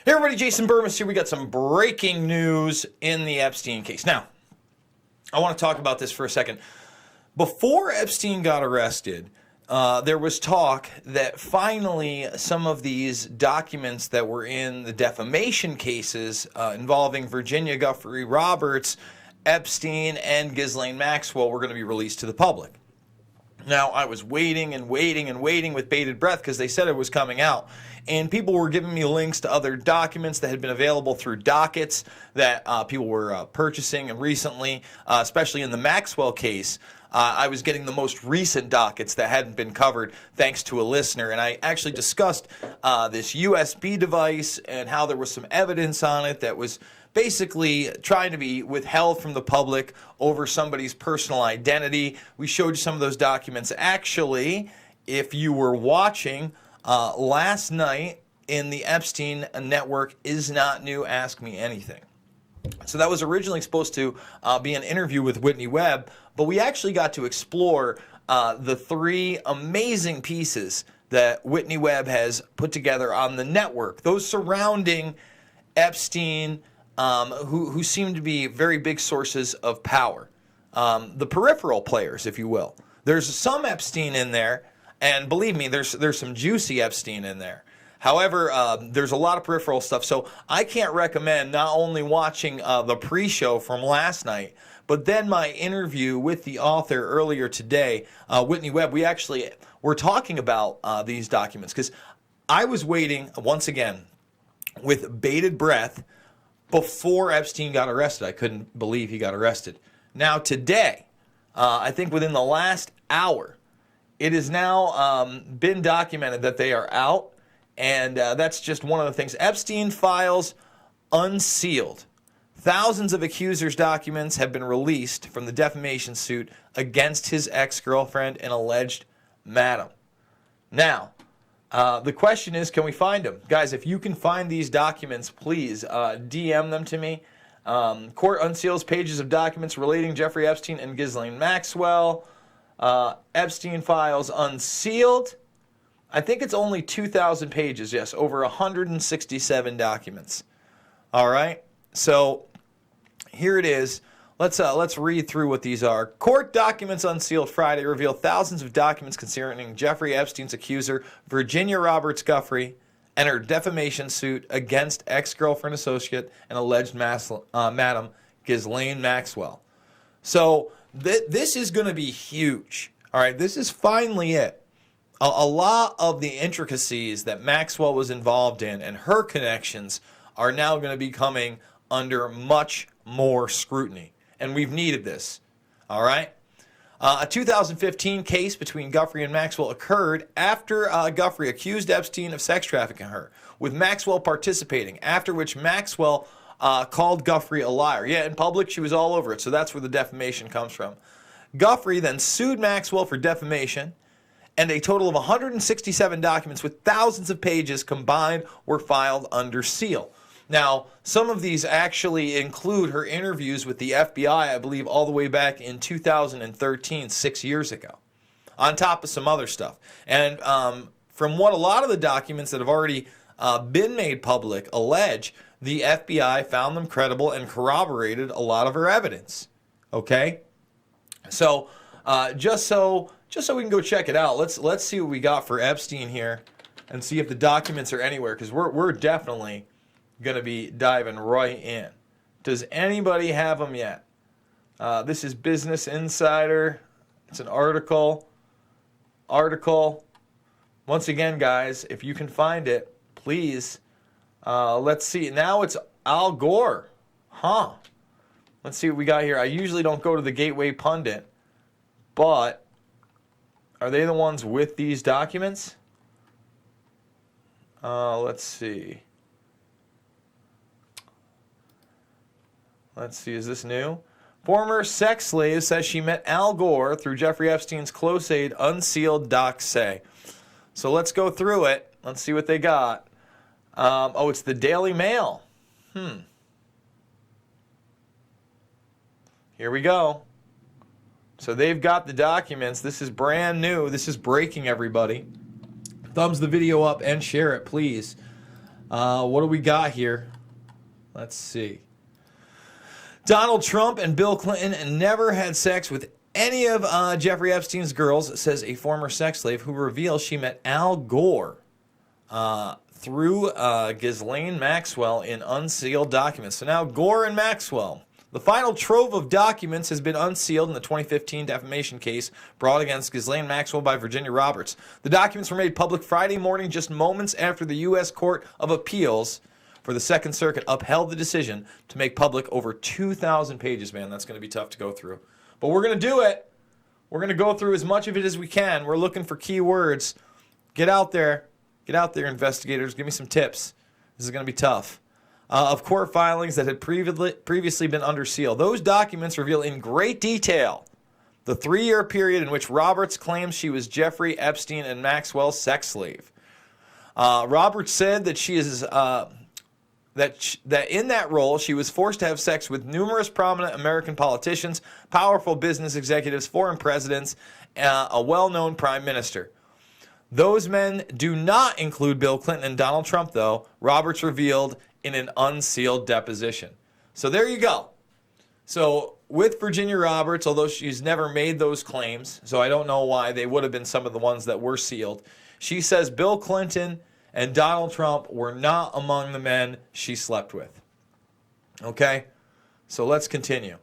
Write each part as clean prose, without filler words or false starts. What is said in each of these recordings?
Hey everybody, Jason Burmis here. We got some breaking news in the Epstein case. Now, I want to talk about this for a second. Before Epstein got arrested, there was talk that finally some of these documents that were in the defamation cases involving Virginia Giuffre Roberts, Epstein, and Ghislaine Maxwell were going to be released to the public. Now, I was waiting and waiting and waiting with bated breath because they said it was coming out. And people were giving me links to other documents that had been available through dockets that people were purchasing recently, especially in the Maxwell case. I was getting the most recent dockets that hadn't been covered thanks to a listener. And I actually discussed this USB device and how there was some evidence on it that was basically trying to be withheld from the public over somebody's personal identity. We showed you some of those documents. Actually, if you were watching last night in the Epstein network Is Not New, Ask Me Anything. So that was originally supposed to be an interview with Whitney Webb, but we actually got to explore the three amazing pieces that Whitney Webb has put together on the network, those surrounding Epstein, who seem to be very big sources of power. The peripheral players, if you will. There's some Epstein in there, and believe me, there's some juicy Epstein in there. However, there's a lot of peripheral stuff, so I can't recommend not only watching the pre-show from last night, but then my interview with the author earlier today, Whitney Webb. We actually were talking about these documents because I was waiting, once again, with bated breath before Epstein got arrested. I couldn't believe he got arrested. Now today, I think within the last hour, it has now been documented that they are out. And that's just one of the things. Epstein files unsealed. Thousands of accusers' documents have been released from the defamation suit against his ex-girlfriend and alleged madam. Now, the question is, can we find them? Guys, if you can find these documents, please DM them to me. Court unseals pages of documents relating Jeffrey Epstein and Ghislaine Maxwell. Epstein files unsealed. I think it's only 2,000 pages, yes, over 167 documents. All right, so here it is. Let's read through what these are. Court documents unsealed Friday reveal thousands of documents concerning Jeffrey Epstein's accuser, Virginia Roberts Giuffre, and her defamation suit against ex-girlfriend associate and alleged madam Ghislaine Maxwell. So this is going to be huge. All right, this is finally it. A lot of the intricacies that Maxwell was involved in and her connections are now going to be coming under much more scrutiny. And we've needed this. All right? A 2015 case between Giuffre and Maxwell occurred after Giuffre accused Epstein of sex trafficking her, with Maxwell participating, after which Maxwell called Giuffre a liar. Yeah, in public, she was all over it, so that's where the defamation comes from. Giuffre then sued Maxwell for defamation, and a total of 167 documents with thousands of pages combined were filed under seal. Now, some of these actually include her interviews with the FBI, I believe, all the way back in 2013, 6 years ago, on top of some other stuff. And from what a lot of the documents that have already been made public allege, the FBI found them credible and corroborated a lot of her evidence. Okay? So, just so we can go check it out, let's see what we got for Epstein here and see if the documents are anywhere, because we're definitely going to be diving right in. Does anybody have them yet? This is Business Insider. It's an article. Once again, guys, if you can find it, please. Let's see. Now it's Al Gore. Huh. Let's see what we got here. I usually don't go to the Gateway Pundit, but are they the ones with these documents? Let's see. Is this new? Former sex slave says she met Al Gore through Jeffrey Epstein's close aide, unsealed docs say. So let's go through it. Let's see what they got. It's the Daily Mail. Here we go. So they've got the documents. This is brand new. This is breaking, everybody. Thumbs the video up and share it, please. What do we got here? Let's see. Donald Trump and Bill Clinton never had sex with any of Jeffrey Epstein's girls, says a former sex slave who reveals she met Al Gore through Ghislaine Maxwell in unsealed documents. So now Gore and Maxwell. The final trove of documents has been unsealed in the 2015 defamation case brought against Ghislaine Maxwell by Virginia Roberts. The documents were made public Friday morning, just moments after the U.S. Court of Appeals for the Second Circuit upheld the decision to make public over 2,000 pages. Man, that's going to be tough to go through. But we're going to do it. We're going to go through as much of it as we can. We're looking for key words. Get out there. Get out there, investigators. Give me some tips. This is going to be tough. Of court filings that had previously been under seal. Those documents reveal in great detail the 3-year period in which Roberts claims she was Jeffrey Epstein and Maxwell's sex slave. Roberts said that she is that in that role she was forced to have sex with numerous prominent American politicians, powerful business executives, foreign presidents, a well-known prime minister. Those men do not include Bill Clinton and Donald Trump, though, Roberts revealed in an unsealed deposition. So there you go. So with Virginia Roberts, although she's never made those claims, so I don't know why they would have been some of the ones that were sealed, she says Bill Clinton and Donald Trump were not among the men she slept with. Okay? So let's continue.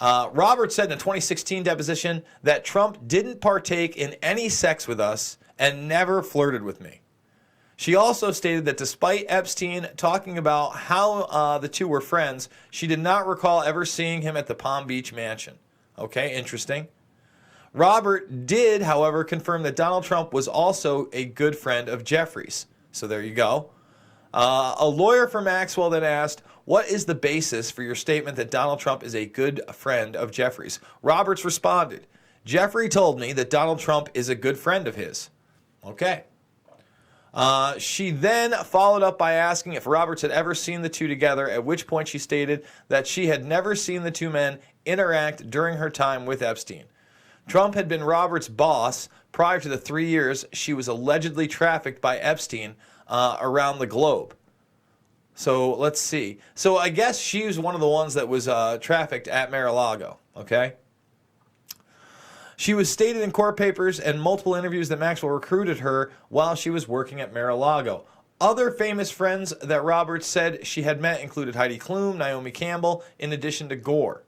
Roberts said in a 2016 deposition that Trump didn't partake in any sex with us and never flirted with me. She also stated that despite Epstein talking about how the two were friends, she did not recall ever seeing him at the Palm Beach mansion. Okay, interesting. Robert did, however, confirm that Donald Trump was also a good friend of Jeffrey's. So there you go. A lawyer for Maxwell then asked, what is the basis for your statement that Donald Trump is a good friend of Jeffrey's? Roberts responded, Jeffrey told me that Donald Trump is a good friend of his. Okay. She then followed up by asking if Roberts had ever seen the two together, at which point she stated that she had never seen the two men interact during her time with Epstein. Trump had been Roberts' boss prior to the 3 years she was allegedly trafficked by Epstein around the globe. So let's see. So I guess she was one of the ones that was trafficked at Mar-a-Lago, okay? She was stated in court papers and multiple interviews that Maxwell recruited her while she was working at Mar-a-Lago. Other famous friends that Roberts said she had met included Heidi Klum, Naomi Campbell, in addition to Gore.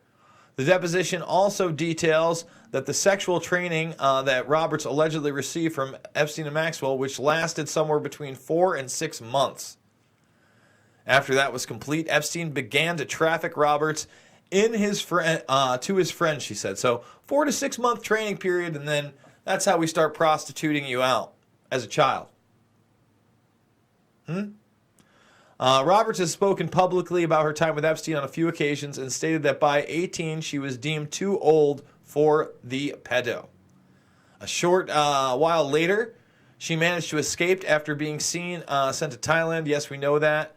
The deposition also details that the sexual training that Roberts allegedly received from Epstein and Maxwell, which lasted somewhere between 4 and 6 months. After that was complete, Epstein began to traffic Roberts in his to his friends, she said. So 4 to 6 month training period, and then that's how we start prostituting you out as a child. Roberts has spoken publicly about her time with Epstein on a few occasions and stated that by 18 she was deemed too old for the pedo. A short while later, she managed to escape after being sent to Thailand. Yes, we know that.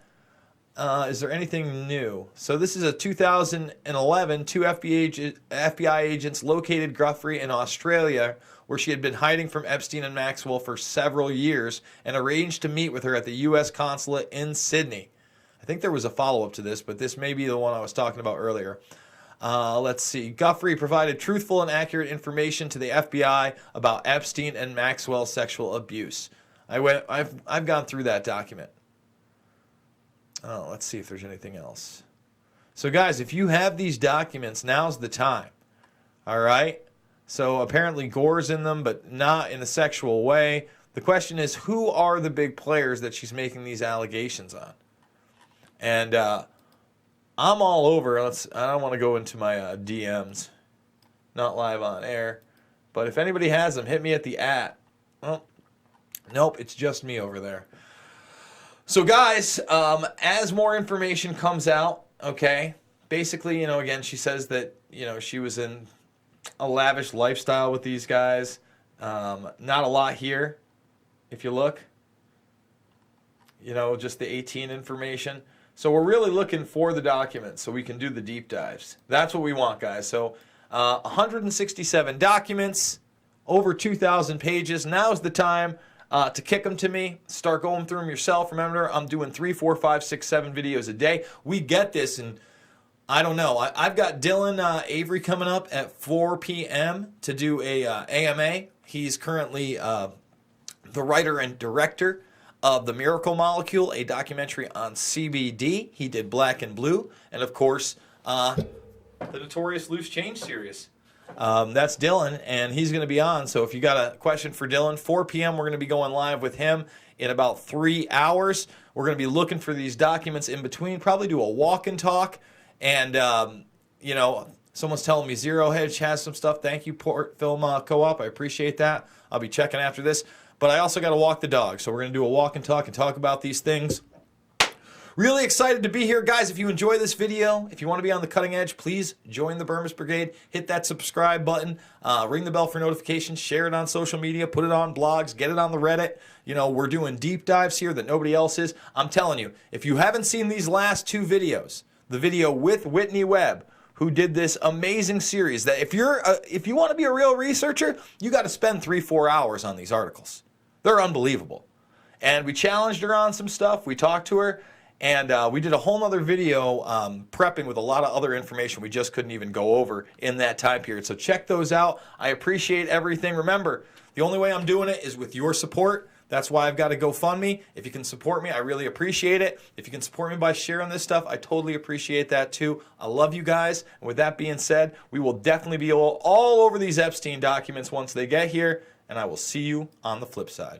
Is there anything new? So this is a 2011, two FBI agents located Guthrie in Australia, where she had been hiding from Epstein and Maxwell for several years, and arranged to meet with her at the U.S. consulate in Sydney. I think there was a follow-up to this, but this may be the one I was talking about earlier. Let's see. Guthrie provided truthful and accurate information to the FBI about Epstein and Maxwell's sexual abuse. I've gone through that document. Oh, let's see if there's anything else. So, guys, if you have these documents, now's the time. All right? So, apparently Gore's in them, but not in a sexual way. The question is, who are the big players that she's making these allegations on? And I'm all over. I don't want to go into my DMs. Not live on air. But if anybody has them, hit me at the @. Well, nope, it's just me over there. So, guys, as more information comes out, okay, basically, again, she says that, she was in a lavish lifestyle with these guys. Not a lot here, if you look. Just the 18 information. So we're really looking for the documents so we can do the deep dives. That's what we want, guys. So 167 documents, over 2,000 pages. Now's the time. to kick them to me. Start going through them yourself. Remember, I'm doing 3, 4, 5, 6, 7 videos a day. We get this, and I don't know. I've got Dylan Avery coming up at 4 p.m. to do a AMA. He's currently the writer and director of The Miracle Molecule, a documentary on CBD. He did Black and Blue, and of course, the Notorious Loose Change series. That's Dylan, and he's going to be on. So if you got a question for Dylan, 4 p.m. we're going to be going live with him in about 3 hours. We're going to be looking for these documents in between, probably do a walk and talk. And, someone's telling me Zero Hedge has some stuff. Thank you, Port Film Co-op. I appreciate that. I'll be checking after this. But I also got to walk the dog. So we're going to do a walk and talk about these things. Really excited to be here. Guys, if you enjoy this video, if you want to be on the cutting edge, please join the Burmese Brigade. Hit that subscribe button. Ring the bell for notifications. Share it on social media. Put it on blogs. Get it on the Reddit. We're doing deep dives here that nobody else is. I'm telling you, if you haven't seen these last 2 videos, the video with Whitney Webb, who did this amazing series, that if you want to be a real researcher, you got to spend 3-4 hours on these articles. They're unbelievable. And we challenged her on some stuff. We talked to her, and we did a whole nother video prepping with a lot of other information we just couldn't even go over in that time period. So check those out. I appreciate everything. Remember, the only way I'm doing it is with your support. That's why I've got a GoFundMe. If you can support me, I really appreciate it. If you can support me by sharing this stuff, I totally appreciate that too. I love you guys. And with that being said, we will definitely be all over these Epstein documents once they get here, and I will see you on the flip side.